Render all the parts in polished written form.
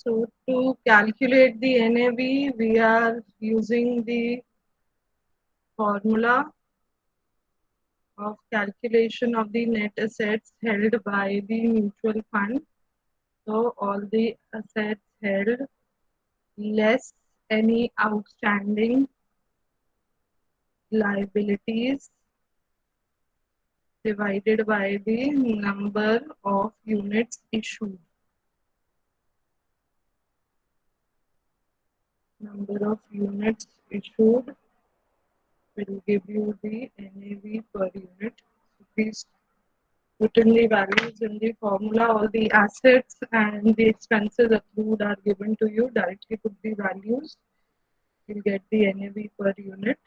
So to calculate the NAV, we are using the formula of calculation of the net assets held by the mutual fund. So all the assets held less any outstanding liabilities divided by the number of units issued. Number of units issued will give you the NAV per unit. So please put in the values in the formula. All the assets and the expenses accrued are given to you. Directly put the values. You'll get the NAV per unit.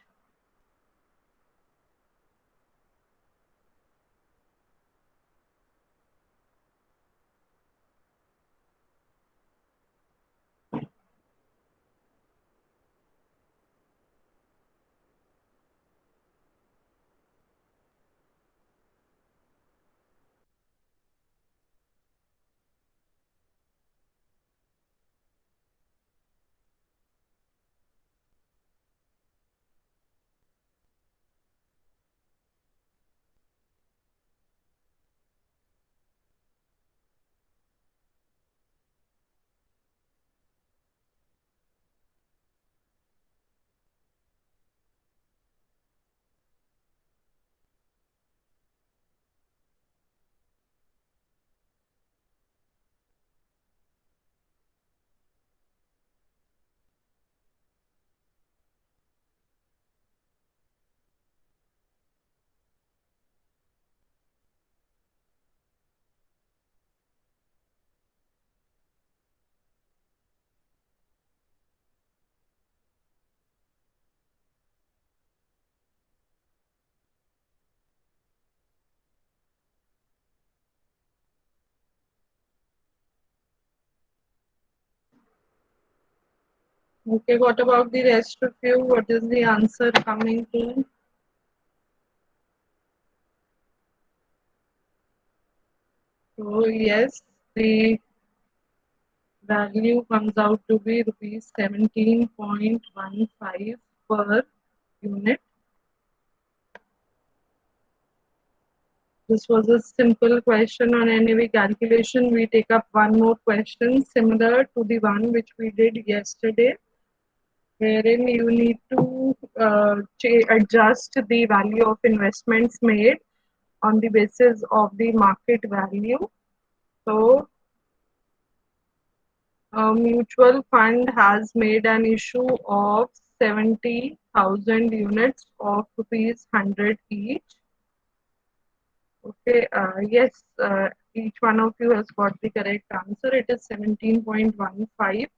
Okay, what about the rest of you? What is the answer coming to? So yes, the value comes out to be rupees 17.15 per unit. This was a simple question on NAV calculation. We take up one more question similar to the one which we did yesterday, wherein you need to adjust the value of investments made on the basis of the market value. So a mutual fund has made an issue of 70,000 units of rupees 100 each. Okay, yes, each one of you has got the correct answer. It is 17.15.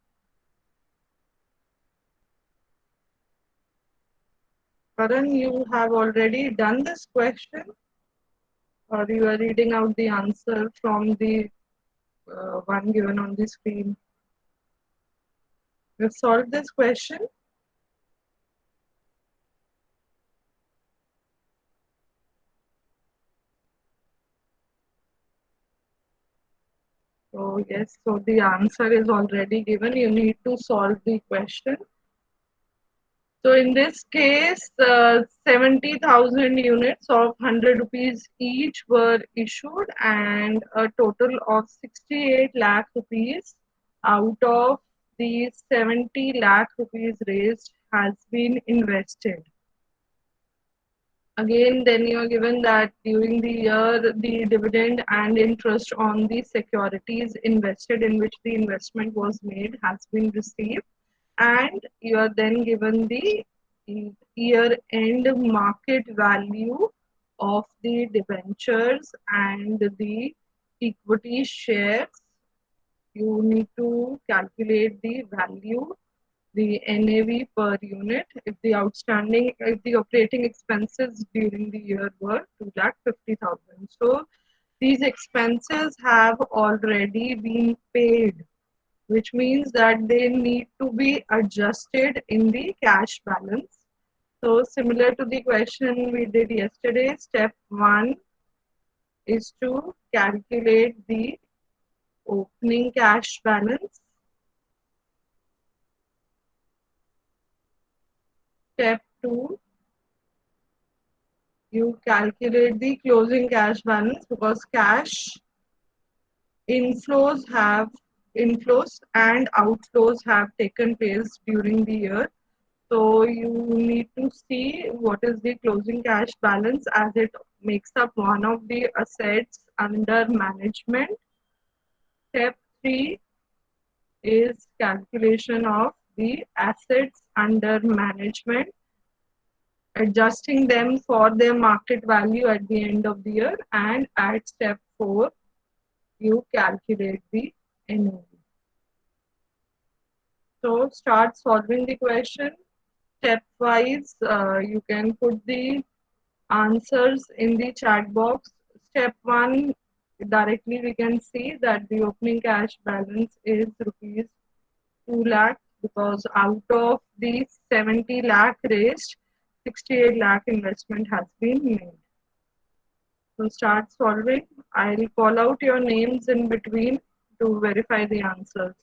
Karan, you have already done this question, or you are reading out the answer from the one given on the screen? We've solved this question. So yes, so the answer is already given. You need to solve the question. So in this case, 70,000 units of 100 rupees each were issued, and a total of 68 lakh rupees out of the 70 lakh rupees raised has been invested. Again, then you are given that during the year, the dividend and interest on the securities invested in which the investment was made has been received, and you are then given the year end market value of the debentures and the equity shares. You need to calculate the value, the NAV per unit, if the operating expenses during the year were 2,50,000. So these expenses have already been paid, which means that they need to be adjusted in the cash balance. So similar to the question we did yesterday, step 1 is to calculate the opening cash balance. Step 2, you calculate the closing cash balance because cash inflows have inflows and outflows have taken place during the year. So you need to see what is the closing cash balance as it makes up one of the assets under management. Step 3 is calculation of the assets under management, adjusting them for their market value at the end of the year, and at step 4 you calculate the NAV. So start solving the question stepwise. You can put the answers in the chat box. Step 1, directly we can see that the opening cash balance is rupees 2 lakh because out of the 70 lakh raised, 68 lakh investment has been made. So start solving. I'll call out your names in between to verify the answers.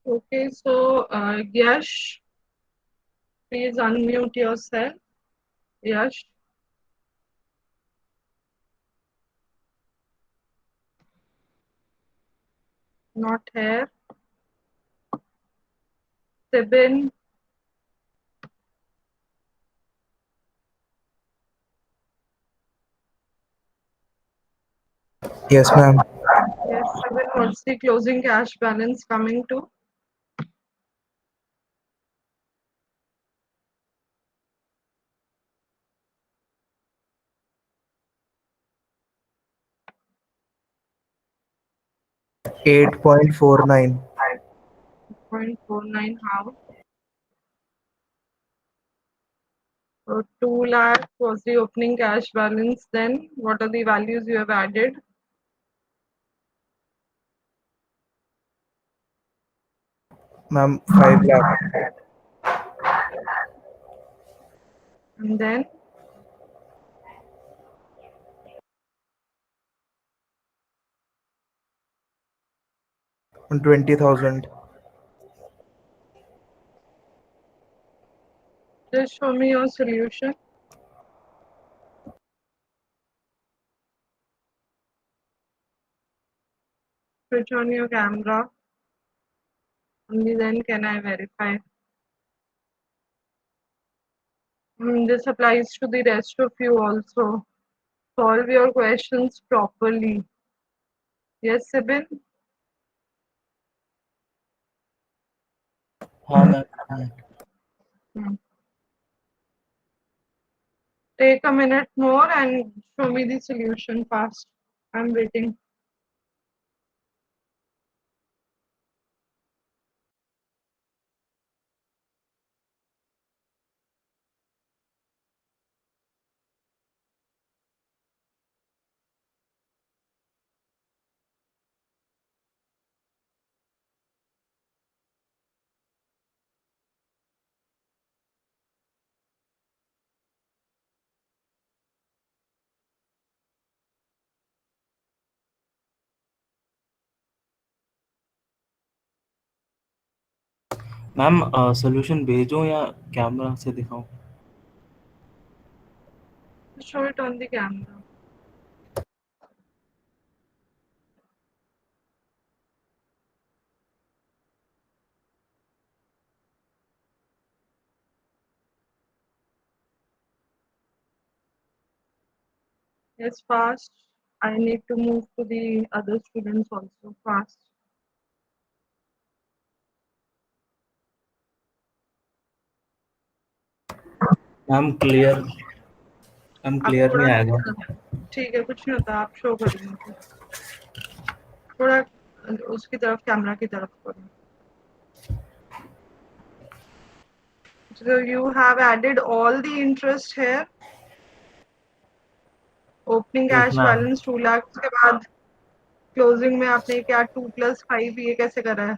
Okay, so Yash, please unmute yourself. Yash, not here. Sibin, Yes, ma'am. yes, Sibin, what's the closing cash balance coming to? 8.49. 0.49 how? So 2 lakh was the opening cash balance. Then what are the values you have added? Ma'am, 5 lakh. And then And 20,000. just show me your solution. Switch on your camera. Only then can I verify. This applies to the rest of you also. Solve your questions properly. Yes, Sibin? हाँ ma'am. Hmm. Take a minute more and show me the solution fast. I'm waiting. Ma'am solution भेजो या camera से दिखाऊं? Show it on the camera. Yes, fast. I need to move to the other students also. Fast. Ma'am clear आप नहीं थोड़ा आएगा। ठीक है, कुछ नहीं होता, आप शो करो मुझे। थोड़ा उसकी तरफ, कैमरा की तरफ करो। So you have added all the interest here. Opening yes cash ma'am. balance 2 lakh, उसके बाद क्लोजिंग में आपने क्या 2 + 5 ये कैसे करा है?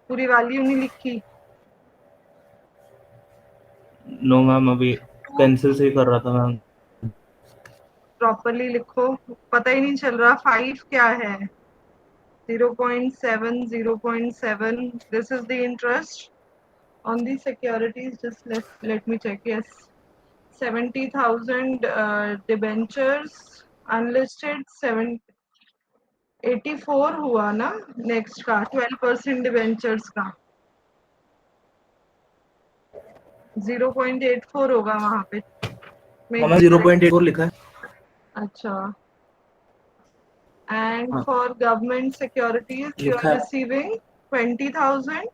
पूरी वैल्यू नहीं लिखी? नो मैम, अभी पेंसिल से ही कर रहा था मैम। प्रॉपरली लिखो, पता ही नहीं चल रहा 5 क्या है। 0.7, 0.7, this is the interest on the securities. Just let me check. Yes, 70,000 debentures unlisted 84 हुआ ना। नेक्स्ट का 12% डिबेंचर्स का 0.84 होगा वहां पे। हाँ मैम 0.84 लिखा है। अच्छा, and हाँ for government securities you लिखा are है। receiving 20,000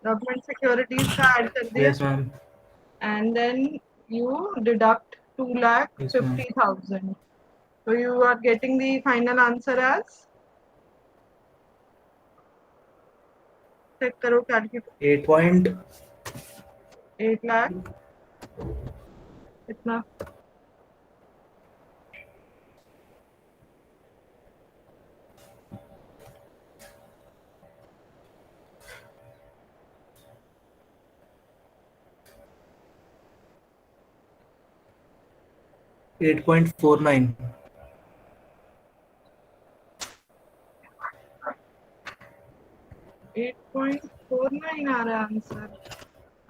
government securities का ऐड कर दिया, yes ma'am. and then you deduct 2 lakh yes ma'am. 50,000. So you are getting the final answer as, check करो कैलकुलेट, 8 लाख इतना। 8.49। 8.49 आ रहा है answer.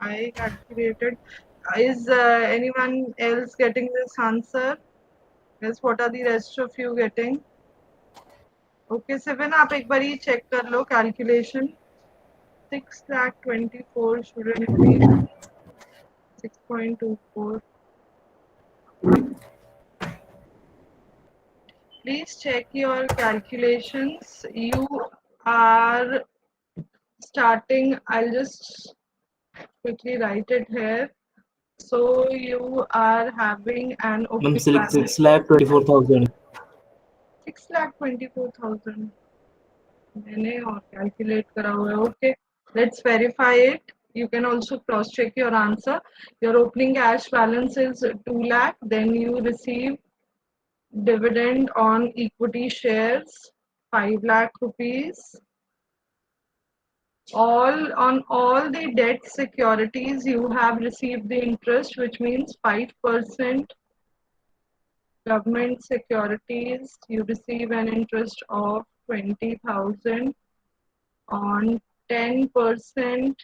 I calculated. Is anyone else getting this answer? Yes, what are the rest of you getting? Okay, Seven, आप एक बारी check कर लो calculation. 6,24,00,000 shouldn't be 6.24. Please check your calculations. You are starting. I'll just quickly write it here. So you are having an ma'am opening balance. 6,24,000। 6,24,000 मैंने और calculate करा हुआ है. Okay, let's verify it. You can also cross check your answer. Your opening cash balance is 2 lakh. Then you receive dividend on equity shares 5 lakh rupees. On all the debt securities you have received the interest, which means 5%. Government securities, you receive an interest of 20,000. On 10%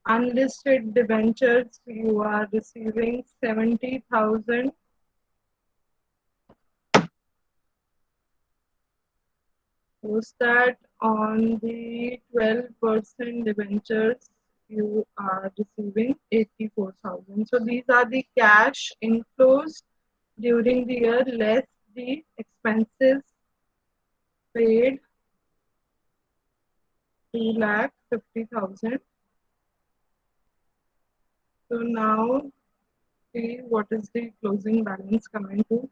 unlisted debentures, you are receiving 70,000. Post that on the 12% debentures, you are receiving 84,000. So these are the cash inflows during the year less the expenses paid, 2,50,000. So now see what is the closing balance coming to.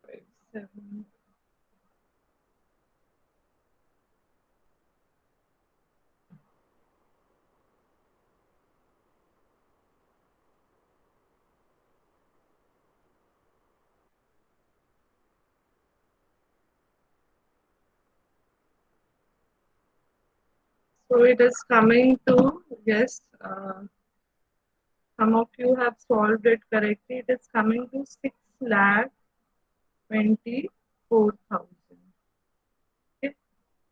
Five, seven. So it is coming to, yes, some of you have solved it correctly. It is coming to 6,24,000. Okay.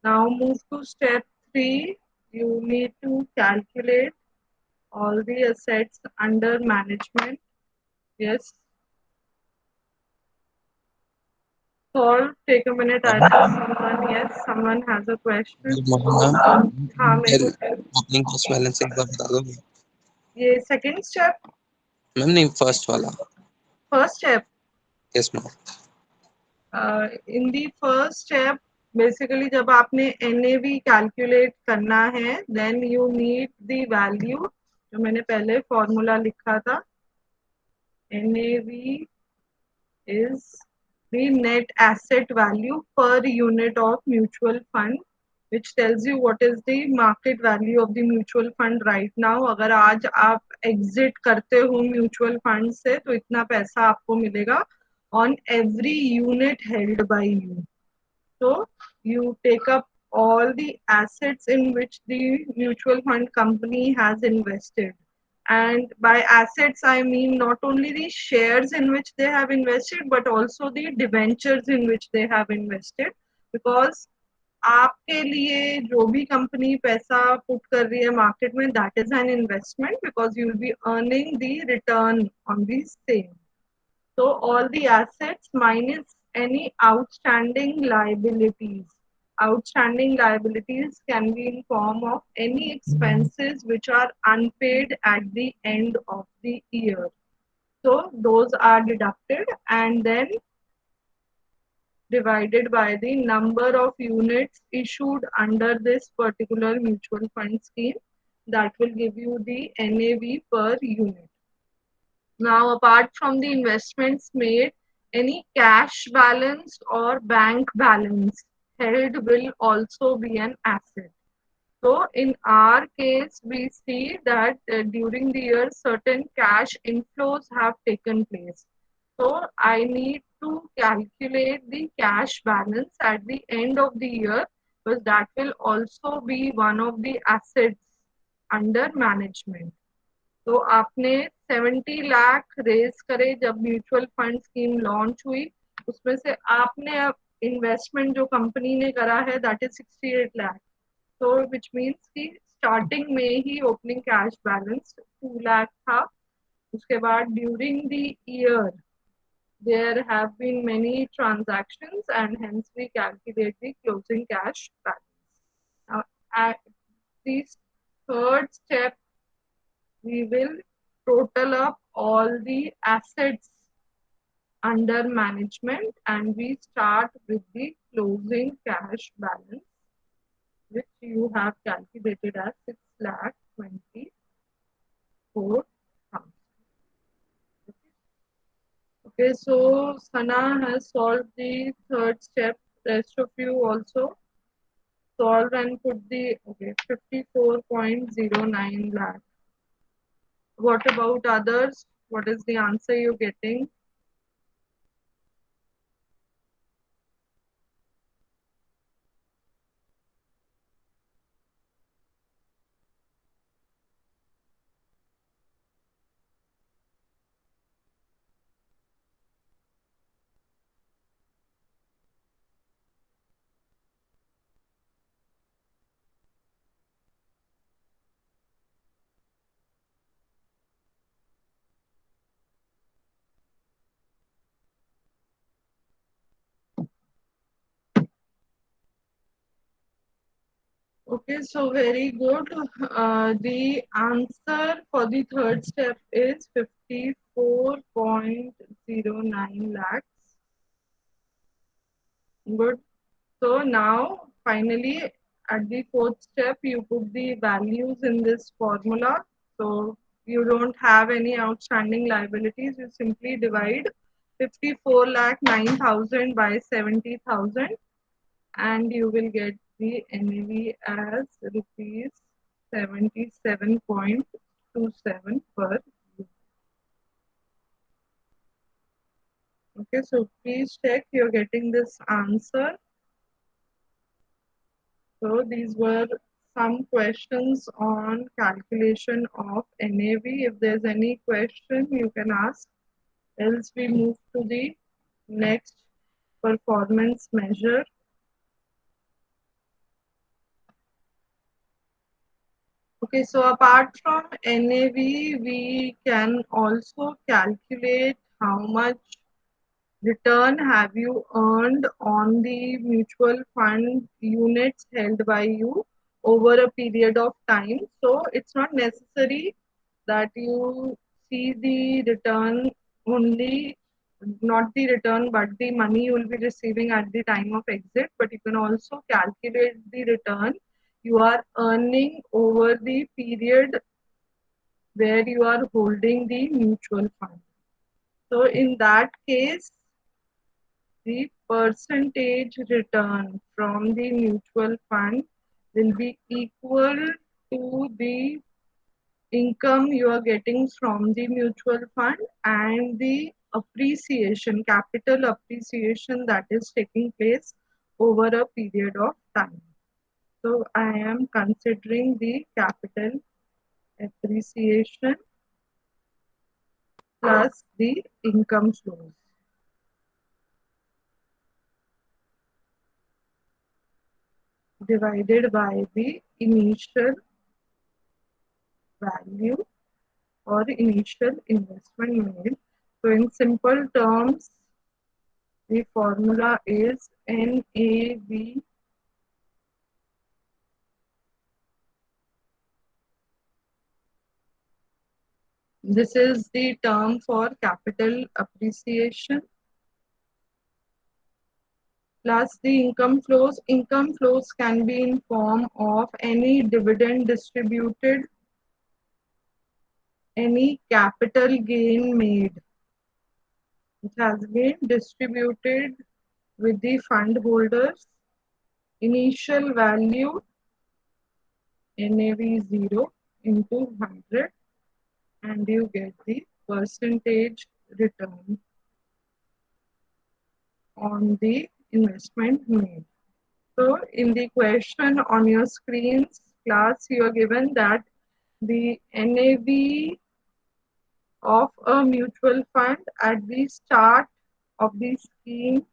Now move to step 3. You need to calculate all the assets under management. Yes. Solve. Take a minute. I think someone, yes, someone has a question. Good morning ma'am हाँ मेरे opening cash balance एक बार बता दो ये second step, ma'am नहीं first वाला first step. Yes ma'am in the first step basically जब आपने NAV कैलकुलेट करना है, then you need the value जो मैंने पहले फॉर्मूला लिखा था. NAV is the net asset value per unit of mutual fund, which tells you what is the market value of the mutual fund right now. अगर आज आप exit करते हो म्यूचुअल फंड से तो इतना पैसा आपको मिलेगा on every unit held by you. So you take up all the assets in which the mutual fund company has invested. And by assets, I mean not only the shares in which they have invested, but also the debentures in which they have invested. Because आपके लिए जो भी company पैसा put कर रही है market में, that is an investment because you will be earning the return on the same. So all the assets minus any outstanding liabilities. Outstanding liabilities can be in form of any expenses which are unpaid at the end of the year. So those are deducted and then divided by the number of units issued under this particular mutual fund scheme. That will give you the NAV per unit. Now, apart from the investments made, any cash balance or bank balance held will also be an asset. So, in our case, we see that during the year, certain cash inflows have taken place. So, I need to calculate the cash balance at the end of the year because that will also be one of the assets under management. तो आपने 70 lakh raise करे जब mutual fund scheme launch हुई, उसमें से आपने अब investment जो कंपनी ने करा है दैट इज 68 लाख. तो विच मीन्स कि स्टार्टिंग में ही ओपनिंग कैश बैलेंस 2 लाख था. उसके बाद during the year there have been many transactions and hence we calculate the closing cash balance. Now, at the third step, we will total up all the assets under management, and we start with the closing cash balance, which you have calculated as 6,24,000. Okay, so Sana has solved the third step. Rest of you also solve and put the 54.09 lakh. What about others? What is the answer you're getting? Okay, so very good. The answer for the third step is 54.09 lakhs. Good. So now, finally, at the fourth step, you put the values in this formula. So you don't have any outstanding liabilities. You simply divide 54 lakh 9,000 by 70,000, and you will get the NAV as rupees 77.27 per. Okay, so please check you're getting this answer. So these were some questions on calculation of NAV. If there's any question, you can ask. Else we move to the next performance measure. Okay, so apart from NAV, we can also calculate how much return have you earned on the mutual fund units held by you over a period of time. So it's not necessary that you see the return only, not the return, but the money you will be receiving at the time of exit, but you can also calculate the return you are earning over the period where you are holding the mutual fund. So in that case, the percentage return from the mutual fund will be equal to the income you are getting from the mutual fund and the appreciation, capital appreciation that is taking place over a period of time. So I am considering the capital appreciation plus the income flows divided by the initial value or initial investment made. So in simple terms, the formula is NAV this is the term for capital appreciation plus the income flows. Income flows can be in form of any dividend distributed, any capital gain made. It has been distributed with the fund holders, initial value NAV 0 into 100, and you get the percentage return on the investment made. So in the question on your screens, class, you are given that the NAV of a mutual fund at the start of the scheme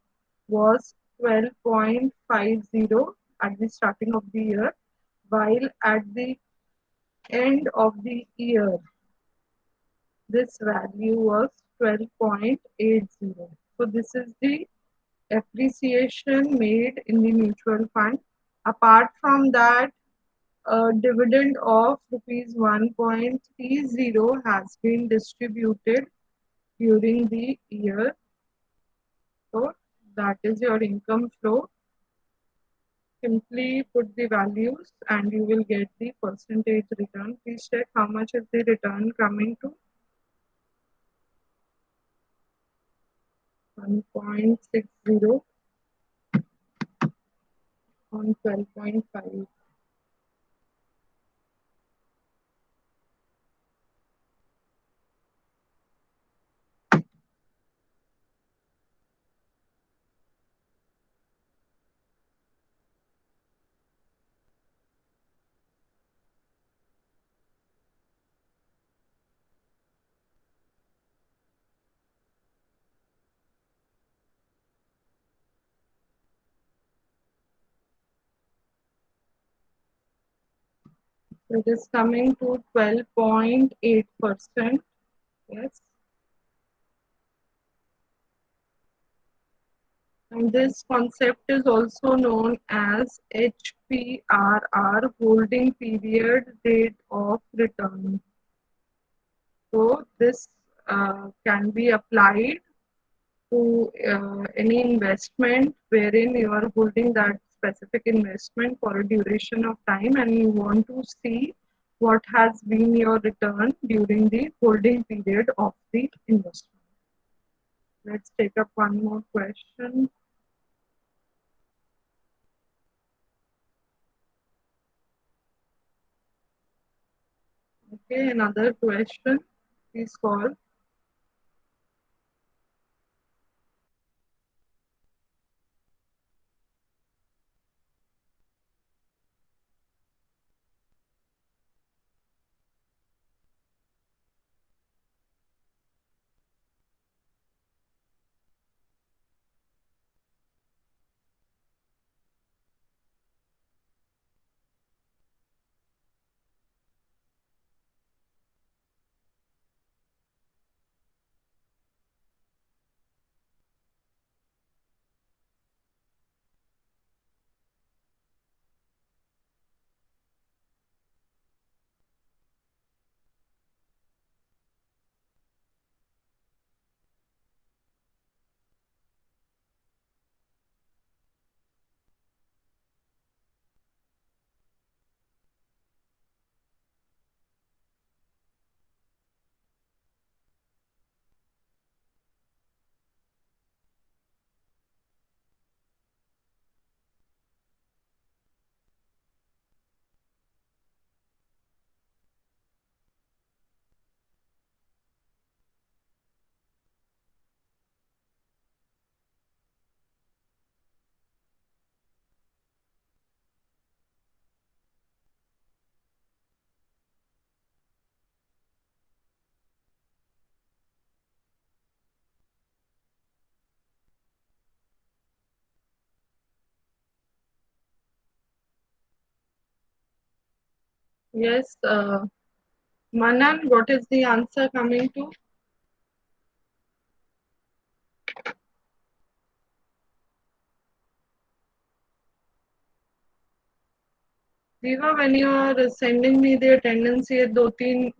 was 12.50 at the starting of the year, while at the end of the year, this value was 12.80. So this is the appreciation made in the mutual fund. Apart from that, a dividend of rupees 1.30 has been distributed during the year. So that is your income flow. Simply put the values and you will get the percentage return. Please check how much is the return coming to. 1.60 on 12.5. So it is coming to 12.8%. Yes. And this concept is also known as HPRR, holding period rate of return. So this can be applied to any investment wherein you are holding that specific investment for a duration of time and you want to see what has been your return during the holding period of the investment. Let's take up one more question. Okay, another question. Please solve. Yes, Manan, what is the answer coming to? Viva, when you are sending me the attendance, ये दो तीन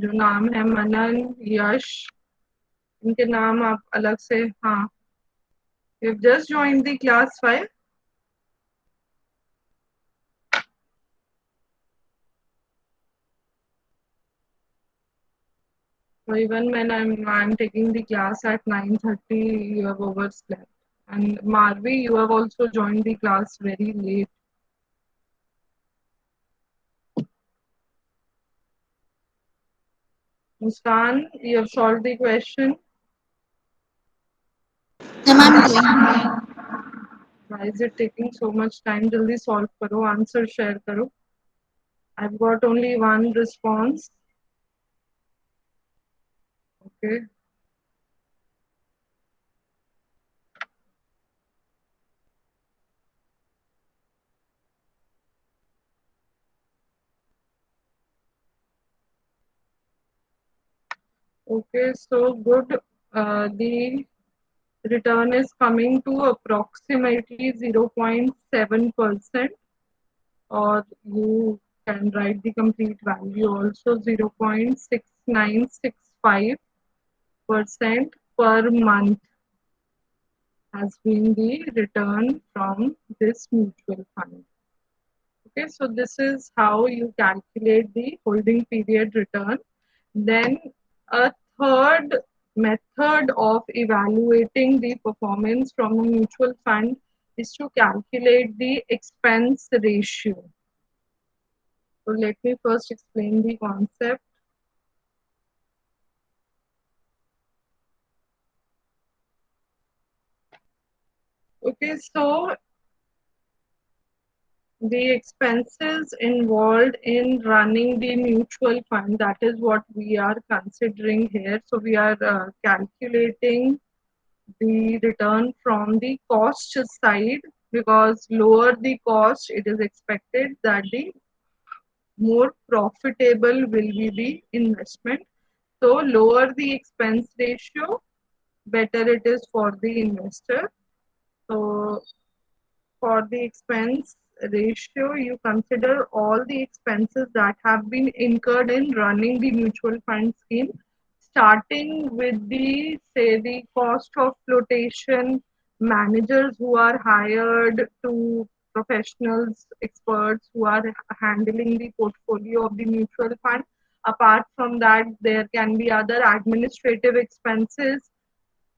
जो नाम है मनन, यश, इनके नाम आप अलग से हाँ. You've just joined the class 5. So even when I'm taking the class at 9:30, you have overslept. And Marvi, you have also joined the class very late. Muskan, you have solved the question. Yeah, ma'am, doing. Why is it taking so much time? Jaldi solve karo, answer share karo. I've got only one response. Okay. Okay, so good. The return is coming to approximately 0.7%, or you can write the complete value also. 0.6965% per month has been the return from this mutual fund. Okay, so this is how you calculate the holding period return. Then a third method of evaluating the performance from a mutual fund is to calculate the expense ratio. So let me first explain the concept. Okay, so the expenses involved in running the mutual fund, that is what we are considering here. So we are calculating the return from the cost side, because lower the cost, it is expected that the more profitable will be the investment. So lower the expense ratio, better it is for the investor. So for the expense ratio, you consider all the expenses that have been incurred in running the mutual fund scheme, starting with the, say, the cost of flotation, managers who are hired to, professionals, experts who are handling the portfolio of the mutual fund. Apart from that, there can be other administrative expenses,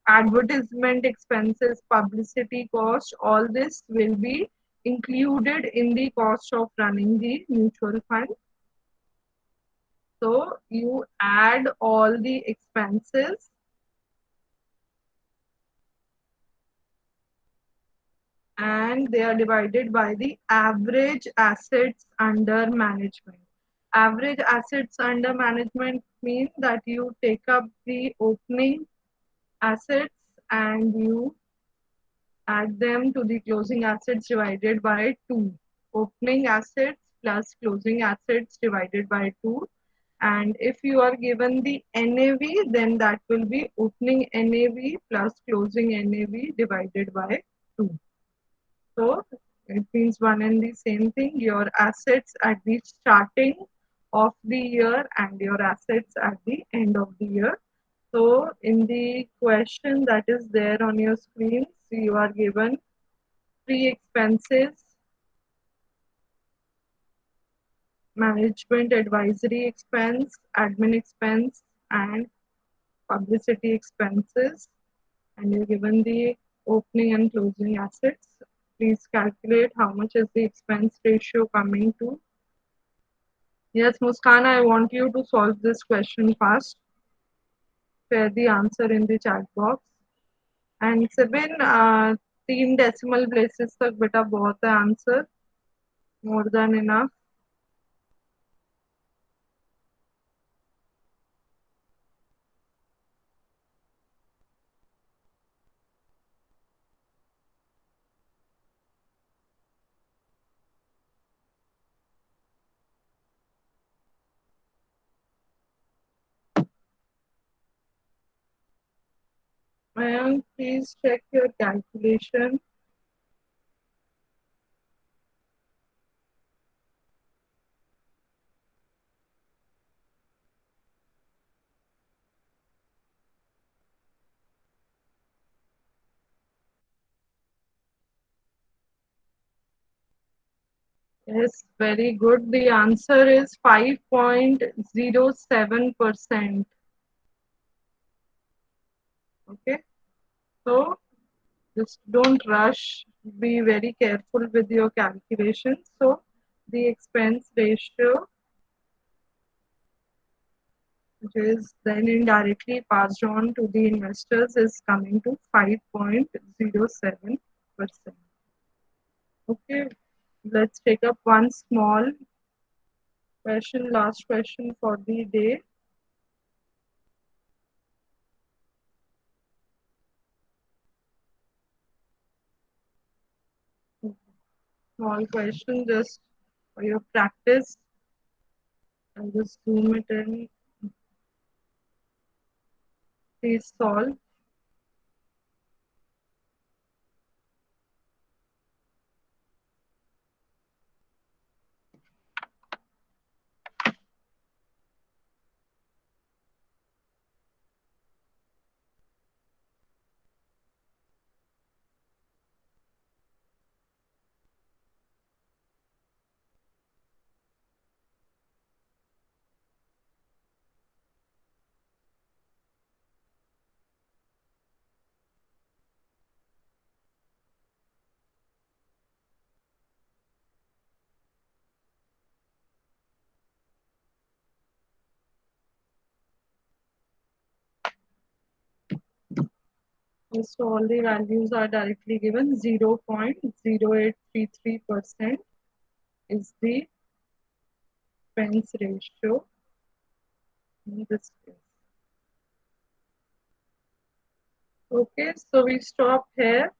advertisement expenses, publicity cost. All this will be included in the cost of running the mutual fund. So you add all the expenses and they are divided by the average assets under management. Average assets under management means that you take up the opening assets and you add them to the closing assets divided by 2. Opening assets plus closing assets divided by 2. And if you are given the NAV, then that will be opening NAV plus closing NAV divided by 2. So it means one and the same thing. Your assets at the starting of the year and your assets at the end of the year. So in the question that is there on your screen, so you are given 3 expenses: management advisory expense, admin expense, and publicity expenses. And you're given the opening and closing assets. Please calculate how much is the expense ratio coming to. Yes, Muskan, I want you to solve this question fast. Share the answer in the chat box. And Sabin, 3 decimal places तक बेटा बहुत है answer, more than enough. Mayank, please check your calculation. Yes, very good. The answer is 5.07%. Okay, so just don't rush. Be very careful with your calculations. So the expense ratio, which is then indirectly passed on to the investors, is coming to 5.07%. Okay, let's take up one small question, last question for the day. Small question just for your practice. I'll just zoom it in. Please solve. Yes, so all the values are directly given. 0.0833% is the expense ratio in this case. Okay, so we stop here.